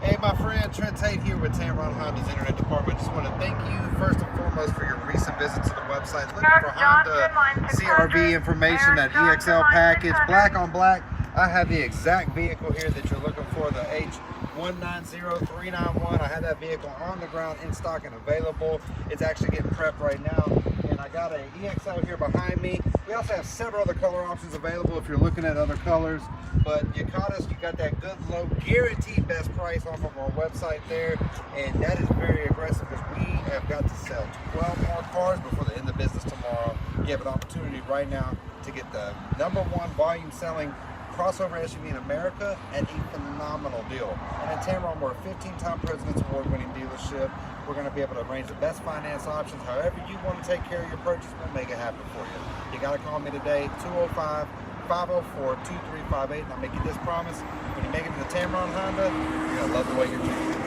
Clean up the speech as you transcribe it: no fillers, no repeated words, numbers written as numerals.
Hey, my friend Trent Tate here with Tameron Honda's Internet Department. Just want to thank you first and foremost for your recent visit to the website. Looking for Honda CRV information, that EXL package, black on black. I have the exact vehicle here that you're looking for, the H190391. I have that vehicle on the ground, in stock and available. It's actually getting prepped right now. And I got a EXL here behind me. We also have several other color options available if you're looking at other colors. But you caught us, you got that good low, guaranteed best price off of our website there. And that is very aggressive because we have got to sell 12 more cars before the end of business tomorrow. You have an opportunity right now to get the #1 volume selling crossover SUV in America at a phenomenal deal. And at Tameron, we're a 15-time President's Award-winning dealership. We're going to be able to arrange the best finance options. However you want to take care of your purchase, we'll make it happen for you. You got to call me today, 205-504-2358, and I'll make you this promise. When you make it to Tameron Honda, you're going to love the way you're treated.